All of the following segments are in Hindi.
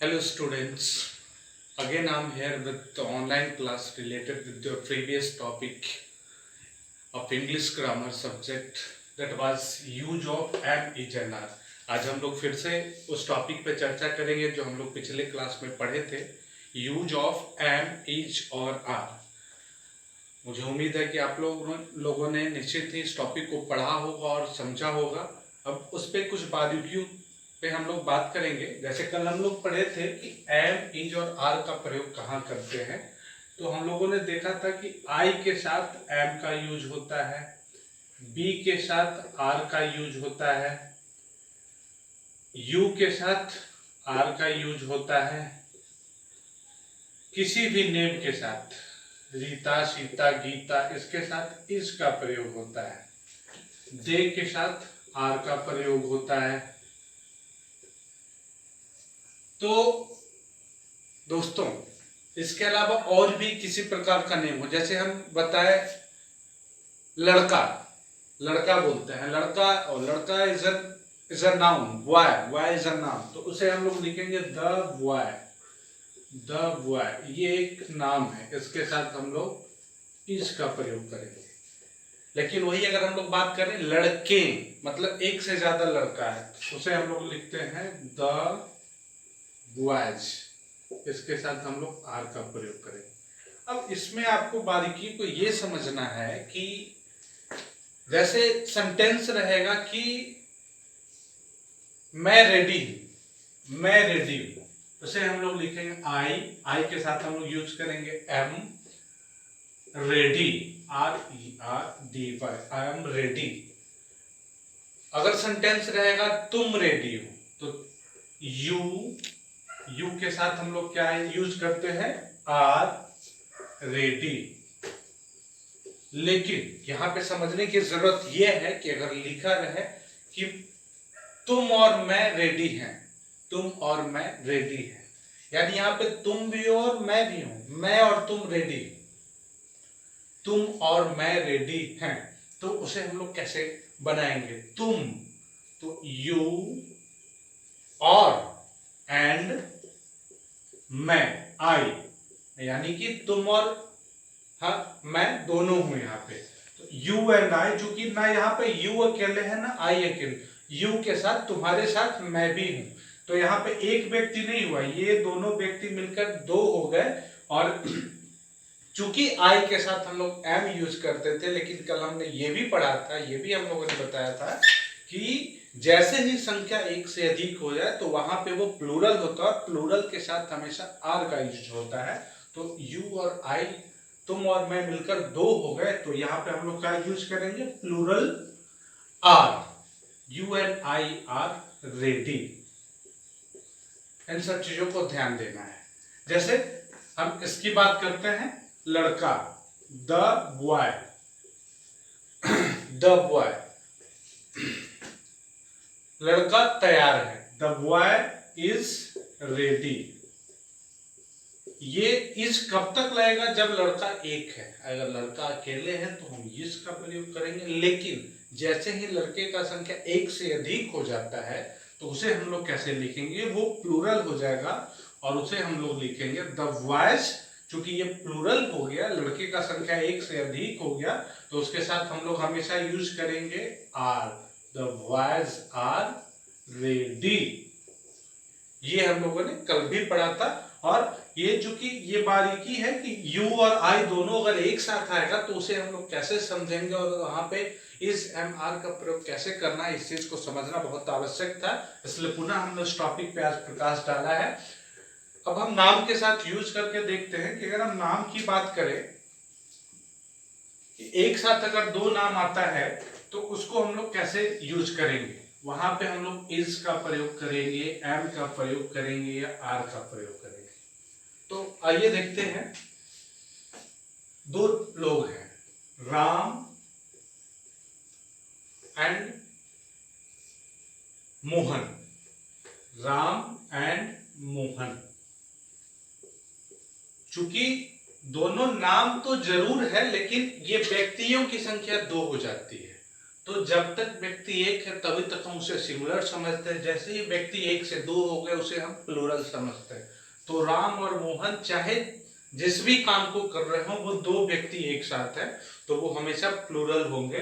Hello students, again I'm here with the online class related with your previous topic of English grammar subject that was use of am is and are। आज हम लोग फिर से उस टॉपिक पे चर्चा करेंगे जो हम लोग पिछले क्लास में पढ़े थे, यूज ऑफ एम इज और आर। मुझे उम्मीद है कि आप लोगों ने निश्चित ही इस टॉपिक को पढ़ा होगा और समझा होगा। अब उस पर कुछ बारीकियों पे हम लोग बात करेंगे। जैसे कल हम लोग पढ़े थे कि एम इज और आर का प्रयोग कहाँ करते हैं, तो हम लोगों ने देखा था कि आई के साथ एम का यूज होता है, बी के साथ आर का यूज होता है, यू के साथ आर का यूज होता है, किसी भी नेम के साथ रीता, सीता, गीता, इसके साथ इस का प्रयोग होता है, दे के साथ आर का प्रयोग होता है। तो दोस्तों, इसके अलावा और भी किसी प्रकार का नेम हो, जैसे हम बताए लड़का, लड़का बोलते हैं लड़का, और लड़का is a noun, boy is a noun, तो उसे हम लोग लिखेंगे द बॉय। ये एक नाम है, इसके साथ हम लोग इस का प्रयोग करेंगे। लेकिन वही अगर हम लोग बात करें लड़के, मतलब एक से ज्यादा लड़का है, तो उसे हम लोग लिखते हैं द बॉयज, इसके साथ हम लोग आर का प्रयोग करेंगे। अब इसमें आपको बारीकी को ये समझना है कि जैसे सेंटेंस रहेगा कि मैं रेडी हूं, मैं रेडी हूं, उसे हम लोग लिखेंगे आई के साथ हम लोग यूज करेंगे am, ready, RERDY, I am ready. अगर सेंटेंस रहेगा तुम रेडी हो, तो यू के साथ हम लोग क्या यूज करते हैं, आर रेडी। लेकिन यहां पे समझने की जरूरत यह है कि अगर लिखा रहे कि तुम और मैं रेडी हैं, तुम और मैं रेडी हैं, यानी यहां पे तुम भी हो और मैं भी हूं, मैं और तुम रेडी, तुम और मैं रेडी हैं, तो उसे हम लोग कैसे बनाएंगे, तुम, तो यू और एंड मैं, आई, यानी कि तुम और हाँ मैं दोनों हूं यहाँ पे। तो यू एंड आई, जो कि ना यहाँ पे यू अकेले है ना आई अकेले, यू के साथ तुम्हारे साथ मैं भी हूं, तो यहाँ पे एक व्यक्ति नहीं हुआ, ये दोनों व्यक्ति मिलकर दो हो गए। और चूंकि आई के साथ हम लोग एम यूज करते थे, लेकिन कल हमने ये भी पढ़ा था, ये भी हम लोगों ने बताया था कि जैसे ही संख्या एक से अधिक हो जाए तो वहां पे वो प्लूरल होता है, प्लूरल के साथ हमेशा आर का यूज होता है। तो यू और आई, तुम और मैं मिलकर दो हो गए, तो यहाँ पे हम लोग क्या यूज करेंगे, plural are, you and I are ready. इन सब चीजों को ध्यान देना है। जैसे हम इसकी बात करते हैं, लड़का, द बॉय, द बॉय, लड़का तैयार है, द बॉय इज रेडी। ये इस कब तक लगेगा, जब लड़का एक है, अगर लड़का अकेले है तो हम इस का प्रयोग करेंगे, लेकिन जैसे ही लड़के का संख्या एक से अधिक हो जाता है तो उसे हम लोग कैसे लिखेंगे, वो प्लूरल हो जाएगा और उसे हम लोग लिखेंगे द बॉयज। चूंकि ये प्लूरल हो गया, लड़के का संख्या एक से अधिक हो गया, तो उसके साथ हम लोग हमेशा यूज करेंगे are, the boys are ready. ये हम लोगों ने कल भी पढ़ा था। और ये चूंकि ये बारीकी है कि यू और आई दोनों अगर एक साथ आएगा तो उसे हम लोग कैसे समझेंगे और वहां पे इस एम आर का प्रयोग कैसे करना है, इस चीज को समझना बहुत आवश्यक था, इसलिए पुनः हमने उस टॉपिक पे आज प्रकाश डाला है। अब हम नाम के साथ यूज करके देखते हैं कि अगर हम नाम की बात करें कि एक साथ अगर दो नाम आता है तो उसको हम लोग कैसे यूज करेंगे, वहां पे हम लोग इज का प्रयोग करेंगे, एम का प्रयोग करेंगे या आर का प्रयोग करेंगे। तो आइए देखते हैं, दो लोग हैं, राम एंड मोहन, राम एंड मोहन। चूंकि दोनों नाम तो जरूर है, लेकिन ये व्यक्तियों की संख्या दो हो जाती है, तो जब तक व्यक्ति एक है तभी तक हम उसे सिंगुलर समझते हैं, जैसे ही व्यक्ति एक से दो हो गए उसे हम प्लूरल समझते हैं। तो राम और मोहन चाहे जिस भी काम को कर रहे हो वो दो व्यक्ति एक साथ है तो वो हमेशा प्लूरल होंगे।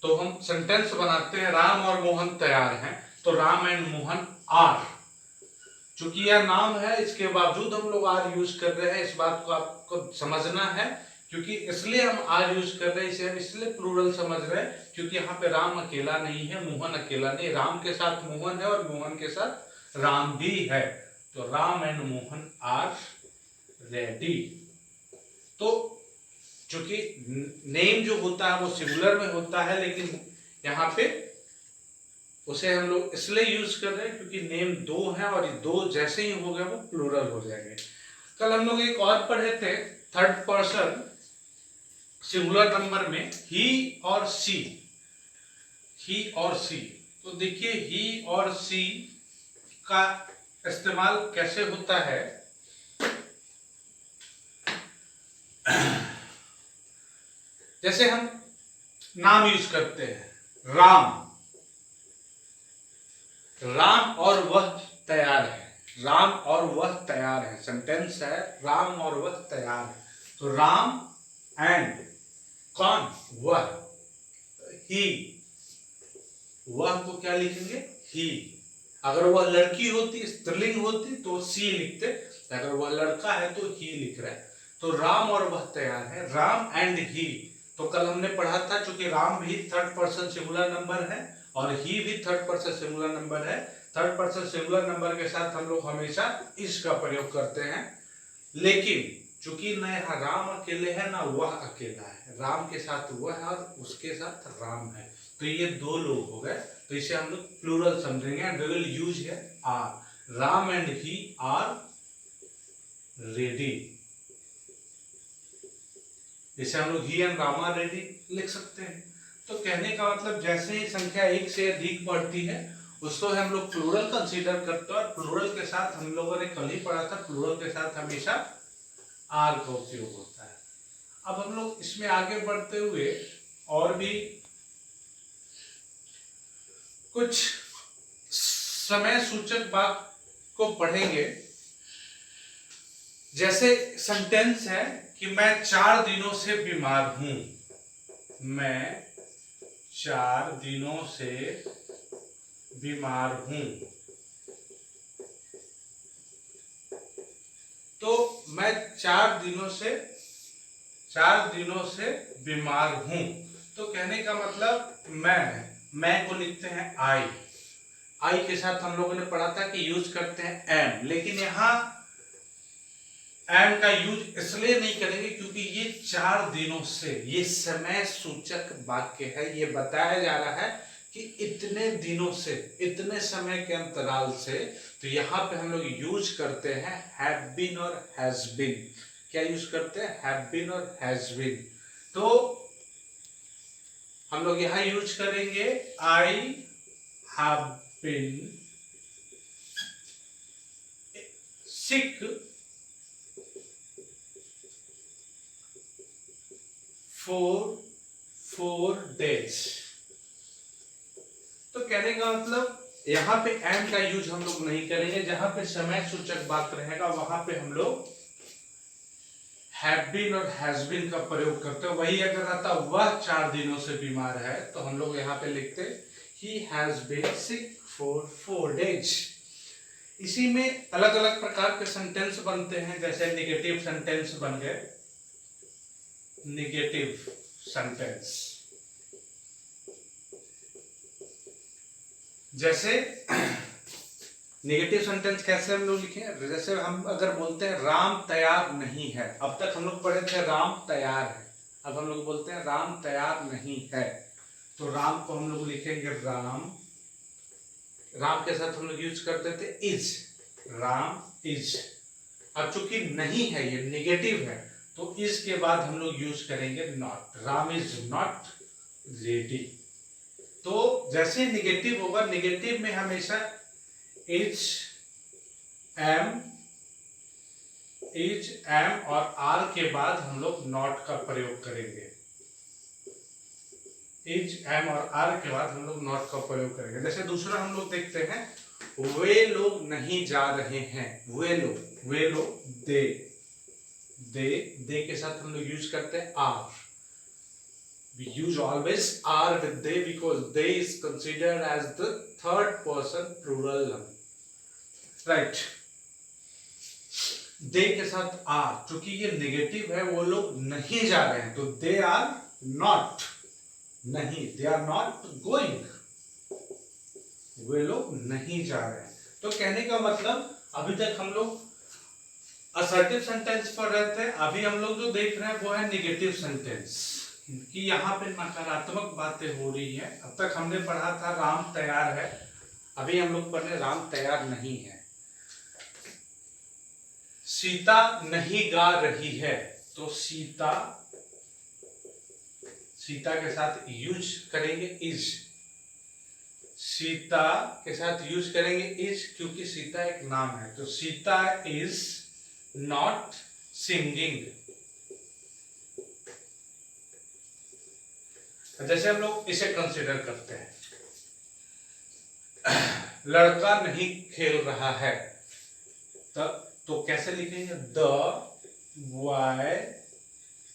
तो हम सेंटेंस बनाते हैं राम और मोहन तैयार हैं, तो राम एंड मोहन आर। चूंकि यह नाम है इसके बावजूद हम लोग आर यूज कर रहे हैं, इस बात को आपको समझना है, क्योंकि इसलिए हम आर यूज कर रहे हैं, इसे हम इसलिए प्लूरल समझ रहे हैं क्योंकि यहाँ पे राम अकेला नहीं है, मोहन अकेला नहीं, राम के साथ मोहन है और मोहन के साथ राम भी है। तो Ram and Mohan are ready. तो चूंकि नेम जो होता है वो सिंगुलर में होता है, लेकिन यहाँ पे उसे हम लोग इसलिए यूज कर रहे हैं क्योंकि नेम दो है और ये दो जैसे ही हो गए वो प्लूरल हो जाएंगे। कल हम लोग एक और पढ़े थे थर्ड पर्सन सिंगुलर नंबर में ही और सी। ही और सी, तो देखिए ही और सी का इस्तेमाल कैसे होता है। जैसे हम नाम यूज करते हैं राम, राम और वह तैयार है, राम और वह तैयार है, सेंटेंस है राम और वह तैयार है। तो राम एंड कौन, वह, ही, वह को क्या लिखेंगे ही। अगर वह लड़की होती स्त्रीलिंग होती तो सी लिखते, अगर वह लड़का है तो ही लिख रहा है। तो राम और वह तैयार है, राम एंड ही। तो कल हमने पढ़ा था चूंकि राम भी थर्ड पर्सन सिंगुलर नंबर है और ही भी थर्ड पर्सन सिंगुलर नंबर है, थर्ड पर्सन सिंगुलर नंबर के साथ हम लोग हमेशा इस का प्रयोग करते हैं। लेकिन चूंकि न यहाँ राम अकेले है ना वह अकेला है, राम के साथ वह है और उसके साथ राम है, तो ये दो लोग हो गए, तो इसे हम लोग प्लूरल समझेंगे एंड वी विल यूज है are. Ram and he are ready. इसे हम लोग ही एंड रामा रेडी लिख सकते हैं। तो कहने का मतलब जैसे ही संख्या एक से अधिक बढ़ती है उसको हम लोग प्लूरल कंसीडर करते हैं, और प्लूरल के साथ हम लोगों ने कल ही पढ़ा था प्लूरल के साथ हमेशा आर का उपयोग होता है। अब हम लोग इसमें आगे बढ़ते हुए और भी कुछ समय सूचक वाक्य को पढ़ेंगे। जैसे सेंटेंस है कि मैं 4 दिनों से बीमार हूं, मैं 4 दिनों से बीमार हूं। तो मैं 4 दिनों से बीमार हूं, तो कहने का मतलब मैं को लिखते हैं आई के साथ हम लोगों ने पढ़ा था कि यूज करते हैं एम, लेकिन यहां एम का यूज इसलिए नहीं करेंगे क्योंकि ये 4 दिनों से, ये समय सूचक वाक्य है, ये बताया जा रहा है कि इतने दिनों से, इतने समय के अंतराल से, तो यहां पे हम लोग यूज करते हैं हैव बीन और हैज बीन। क्या यूज करते हैं, हैव बीन और हैज बीन। तो हम लोग यहां यूज करेंगे I have been sick for 4 days। तो कहने का मतलब यहां पे एम का यूज हम लोग नहीं करेंगे, जहां पे समय सूचक वाक्य रहेगा वहां पे हम लोग हैव बीन और हैज बीन का प्रयोग करते हैं। वही अगर रहता वह 4 दिनों से बीमार है तो हम लोग यहाँ पे लिखते he has been sick for 4 days। इसी में अलग अलग प्रकार के सेंटेंस बनते हैं, जैसे नेगेटिव सेंटेंस बन गए, नेगेटिव सेंटेंस। जैसे नेगेटिव सेंटेंस कैसे हम लोग लिखें, जैसे हम अगर बोलते हैं राम तैयार नहीं है, अब तक हम लोग पढ़े थे राम तैयार है, अब हम लोग बोलते हैं राम तैयार नहीं है, तो राम को हम लोग लिखेंगे राम के साथ हम लोग यूज करते थे इज, राम इज। अब चूंकि नहीं है ये नेगेटिव है तो इसके बाद हम लोग यूज करेंगे not, Ram is not ready. तो जैसे नेगेटिव होगा, नेगेटिव में हमेशा इज एम और आर के बाद हम लोग नॉट का प्रयोग करेंगे। इज, एम और आर के बाद हम लोग नॉट का प्रयोग करेंगे। जैसे दूसरा हम लोग देखते हैं, वे लोग नहीं जा रहे हैं। वे लोग दे के साथ हम लोग यूज करते हैं are. We use always are with they because they is considered as the third person plural noun, right? they के साथ are, क्योंकि ये नेगेटिव है, वो लोग नहीं जा रहे हैं, तो they are not, नहीं, they are not going, वे लोग नहीं जा रहे हैं। तो कहने का मतलब अभी तक हम लोग असर्टिव सेंटेंस पर रहे थे, अभी हम लोग जो देख रहे हैं वो है नेगेटिव सेंटेंस, कि यहाँ पे नकारात्मक बातें हो रही है। अब तक हमने पढ़ा था राम तैयार है, अभी हम लोग पढ़ रहे राम तैयार नहीं है। सीता नहीं गा रही है, तो सीता के साथ यूज करेंगे इज, सीता के साथ यूज करेंगे इज, क्योंकि सीता एक नाम है, तो सीता इज नॉट सिंगिंग। जैसे हम लोग इसे कंसिडर करते हैं, लड़का नहीं खेल रहा है, तो कैसे लिखेंगे, द बॉय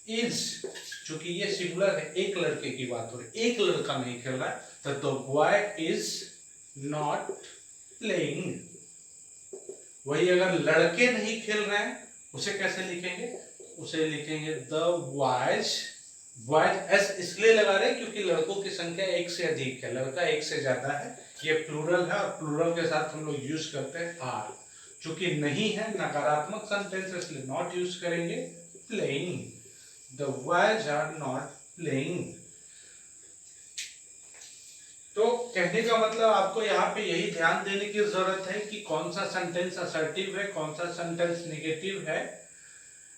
इज, चूंकि ये सिंगुलर है, एक लड़के की बात हो रही, एक लड़का नहीं खेल रहा है, तो the boy is not playing. वही अगर लड़के नहीं खेल रहे हैं, उसे कैसे लिखेंगे, उसे लिखेंगे द बॉयज, बॉयज एस इसलिए लगा रहे हैं क्योंकि लड़कों की संख्या एक से अधिक है, लड़का एक से ज्यादा है, ये प्लूरल है, और प्लूरल के साथ हम लोग यूज करते हैं आर। चूंकि नहीं है, नकारात्मक सेंटेंस, इसलिए नॉट यूज करेंगे playing, the boys are not playing. तो कहने का मतलब आपको यहाँ पे यही ध्यान देने की जरूरत है कि कौन सा सेंटेंस असर्टिव है, कौन सा सेंटेंस नेगेटिव है।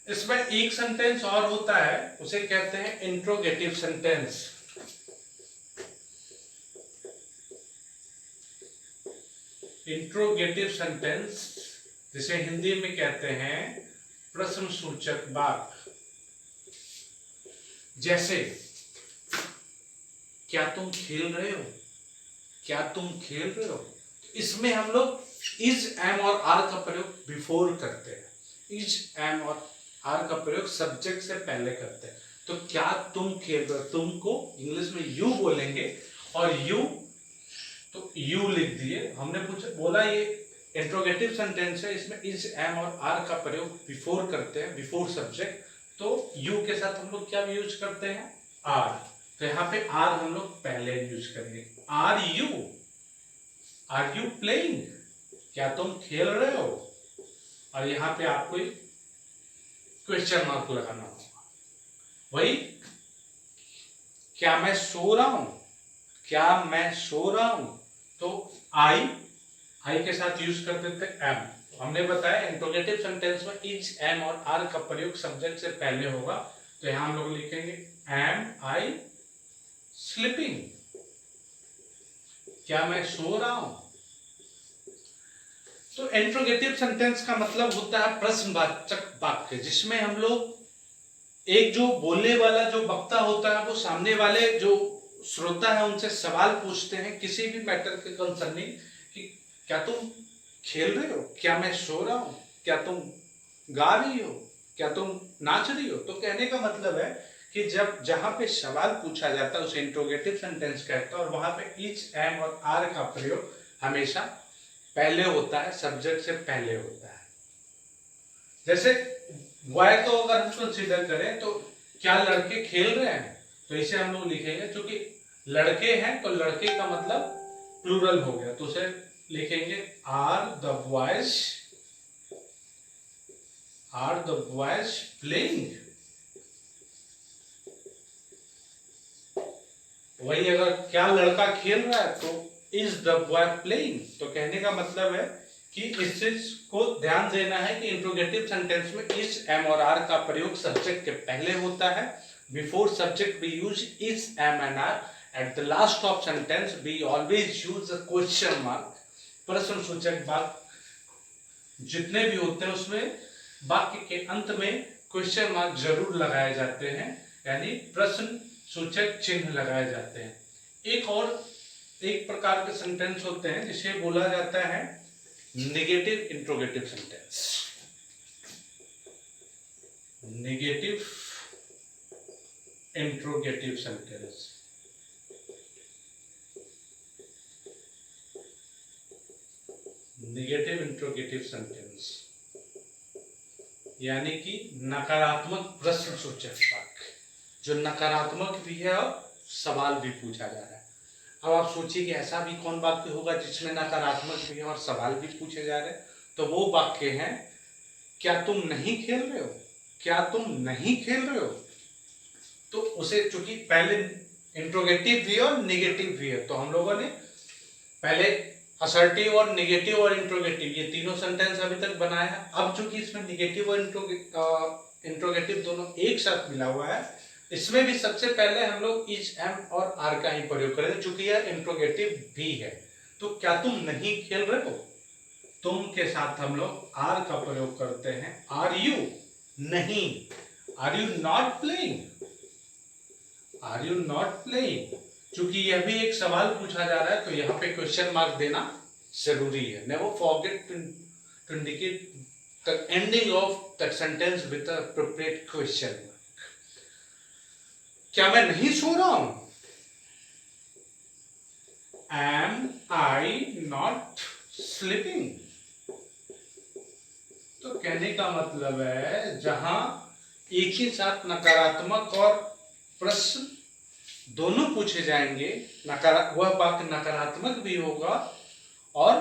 इसमें एक सेंटेंस और होता है, उसे कहते हैं इंट्रोगेटिव सेंटेंस। इंट्रोगेटिव सेंटेंस जिसे हिंदी में कहते हैं प्रश्नसूचक वाक्य। जैसे, क्या तुम खेल रहे हो, क्या तुम खेल रहे हो, इसमें हम लोग इज, एम और आर का प्रयोग बिफोर करते हैं, इज, एम और आर का प्रयोग सब्जेक्ट से पहले करते हैं। तो क्या तुम खेल रहे हो, तुमको इंग्लिश में यू बोलेंगे, और यू, तो यू लिख दिए। हमने बोला ये इंट्रोगेटिव सेंटेंस है, इसमें इज, एम और आर का प्रयोग बिफोर करते हैं, बिफोर सब्जेक्ट, तो यू के साथ हम लोग क्या यूज करते हैं, आर। तो यहाँ पे आर हम लोग पहले यूज करेंगे, आर यू प्लेइंग, क्या तुम खेल रहे हो, और यहाँ पे आपको क्वेश्चन मार्क लगाना होगा। वही, क्या मैं सो रहा हूं, क्या मैं सो रहा हूं, तो आई के साथ यूज कर देते एम। हमने बताया इंट्रोगेटिव सेंटेंस में इज, एम और आर का प्रयोग सब्जेक्ट से पहले होगा, तो यहां हम लोग लिखेंगे एम आई स्लीपिंग, क्या मैं सो रहा हूं। तो इंट्रोगेटिव सेंटेंस का मतलब होता है प्रश्नवाचक वाक्य, जिसमें हम लोग एक जो बोलने वाला जो वक्ता होता है, वो सामने वाले जो श्रोता है उनसे सवाल पूछते हैं किसी भी मैटर के कंसर्निंग, कि क्या तुम खेल रहे हो, क्या मैं सो रहा हूं, क्या तुम गा रही हो, क्या तुम नाच रही हो। तो कहने का मतलब है कि जब जहां पे सवाल पूछा जाता है उसे इंट्रोगेटिव सेंटेंस कहता है, और वहां पे इज, एम और आर का प्रयोग हमेशा पहले होता है, सब्जेक्ट से पहले होता है। जैसे वाई को अगर हम कंसीडर करें, तो क्या लड़के खेल रहे हैं, तो इसे हम लोग लिखेंगे, क्योंकि लड़के हैं तो लड़के का मतलब प्लूरल हो गया, तो उसे लिखेंगे आर द बॉयज प्लेइंग। वही अगर क्या लड़का खेल रहा है, तो इज द बॉय प्लेइंग। तो कहने का मतलब है कि इस चीज को ध्यान देना है कि इंट्रोगेटिव सेंटेंस में इज, एम और आर का प्रयोग सब्जेक्ट के पहले होता है, before subject we use is, am and are, at the last of sentence we always use a question mark. प्रश्नसूचक वाक्य जितने भी होते हैं उसमें वाक्य के अंत में क्वेश्चन मार्क जरूर लगाए जाते हैं, यानी प्रश्न सूचक चिन्ह लगाए जाते हैं। एक प्रकार के सेंटेंस होते हैं जिसे बोला जाता है negative interrogative sentence. Negative interrogative sentence. Negative interrogative sentence यानी कि नकारात्मक प्रश्न सूचक वाक्य, जो नकारात्मक भी है और सवाल भी पूछा जा रहा है। अब आप सोचिए कि ऐसा भी कौन वाक्य होगा जिसमें नकारात्मक भी है और सवाल भी पूछे जा रहे हैं। तो वो वाक्य है, क्या तुम नहीं खेल रहे हो, क्या तुम नहीं खेल रहे हो। तो उसे चूंकि पहले इंट्रोगेटिव भी है और नेगेटिव भी है, तो हम लोगों ने पहले असर्टिव और नेगेटिव और इंट्रोगेटिव ये तीनों सेंटेंस अभी तक बनाया है। अब चूंकि इसमें नेगेटिव और इंट्रोगेटिव दोनों एक साथ मिला हुआ है, इसमें भी सबसे पहले हम लोग इज, एम और आर का ही प्रयोग करेंगे चूंकि यह इंट्रोगेटिव भी है। तो क्या तुम नहीं खेल रहे हो, तुम के साथ हम लोग आर का प्रयोग करते हैं। आर यू नहीं, are you not playing, are you not playing. चूंकि यह भी एक सवाल पूछा जा रहा है तो यहाँ पे क्वेश्चन मार्क देना जरूरी है। Never forget to indicate the ending of that sentence with a appropriate question mark. क्या मैं नहीं सो रहा हूं? Am I not sleeping. तो कहने का मतलब है जहां एक ही साथ नकारात्मक और प्रश्न दोनों पूछे जाएंगे, वह वाक्य नकारात्मक भी होगा और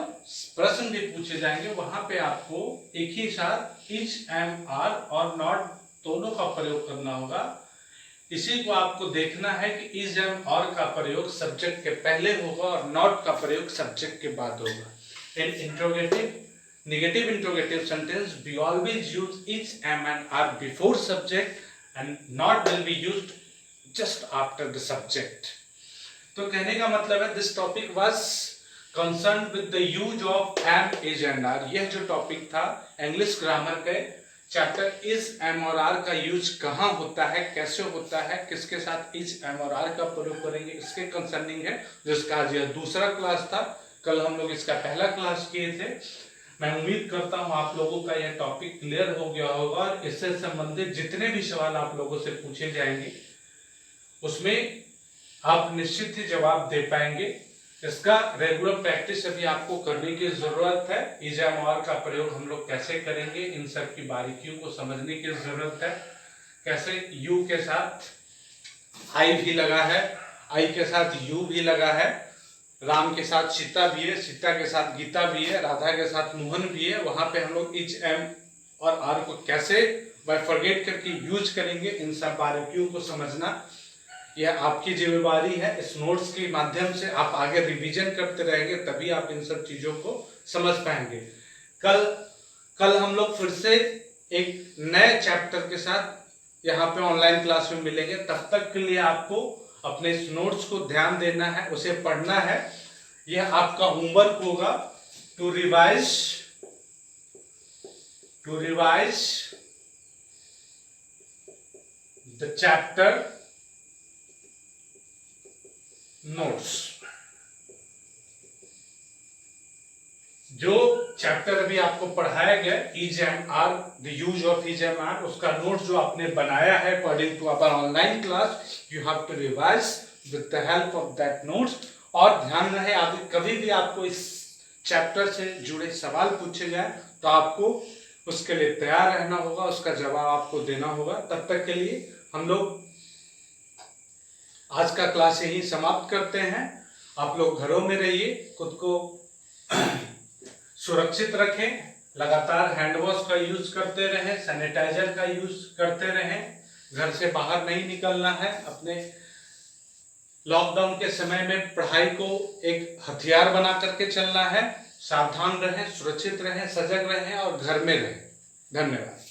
प्रश्न भी पूछे जाएंगे, वहां पे आपको एक ही साथ इज, एम, आर और नॉट दोनों का प्रयोग करना होगा। इसी को आपको देखना है कि इज, एम, आर का प्रयोग सब्जेक्ट के पहले होगा और नॉट का प्रयोग सब्जेक्ट के बाद होगा। इन interrogative negative interrogative sentence we always use is, am and are before subject and not will be used just after the subject. तो कहने का मतलब है this topic was concerned with the use of am, is and are। यह जो टॉपिक था इंग्लिश ग्रामर के चैप्टर इज, एम और आर का यूज कहाँ होता है, कैसे होता है, किसके साथ इज, एम और आर का प्रयोग करेंगे, इसके कंसर्निंग है, जिसका आज यह दूसरा क्लास था। कल हम लोग इसका पहला क्लास किए थे। मैं उम्मीद करता हूं आप लोगों का यह टॉपिक क्लियर हो गया होगा और इससे संबंधित जितने भी सवाल आप लोगों से पूछे जाएंगे उसमें आप निश्चित ही जवाब दे पाएंगे। इसका रेगुलर प्रैक्टिस अभी आपको करने की जरूरत है। इज, एम, आर का प्रयोग हम लोग कैसे करेंगे, इन सब की बारीकियों को समझने की जरूरत है। कैसे यू के साथ आई भी लगा है, आई के साथ यू भी लगा है, राम के साथ सीता भी है, सीता के साथ गीता भी है, राधा के साथ मोहन भी है। वहां पे हम लोग इज, एम और आर को कैसे बाइफरगेट करके यूज करेंगे, इन सब बारीकियों को समझना यह आपकी जिम्मेवारी है। इस नोट्स के माध्यम से आप आगे रिवीजन करते रहेंगे, तभी आप इन सब चीजों को समझ पाएंगे। कल हम लोग फिर से एक नए चैप्टर के साथ यहाँ पे ऑनलाइन क्लास में मिलेंगे। तब तक के लिए आपको अपने इस नोट्स को ध्यान देना है, उसे पढ़ना है। यह आपका होमवर्क होगा to revise the chapter notes. जो चैप्टर अभी आपको पढ़ाया गया is, am, are, the use of is, am, are, उसका नोट्स जो आपने बनाया है according to our online class, you have to revise with the help of that notes. और ध्यान रहे आगे कभी भी आपको इस चैप्टर से जुड़े सवाल पूछे जाए तो आपको उसके लिए तैयार रहना होगा, उसका जवाब आपको देना होगा। तब तक के लिए हम लोग आज का क्लास यही समाप्त करते हैं। आप लोग घरों में रहिए, खुद को सुरक्षित रखें, लगातार हैंड वॉश का यूज करते रहें, सैनिटाइजर का यूज करते रहें, घर से बाहर नहीं निकलना है। अपने लॉकडाउन के समय में पढ़ाई को एक हथियार बना करके चलना है। सावधान रहें, सुरक्षित रहें, सजग रहें और घर में रहें। धन्यवाद।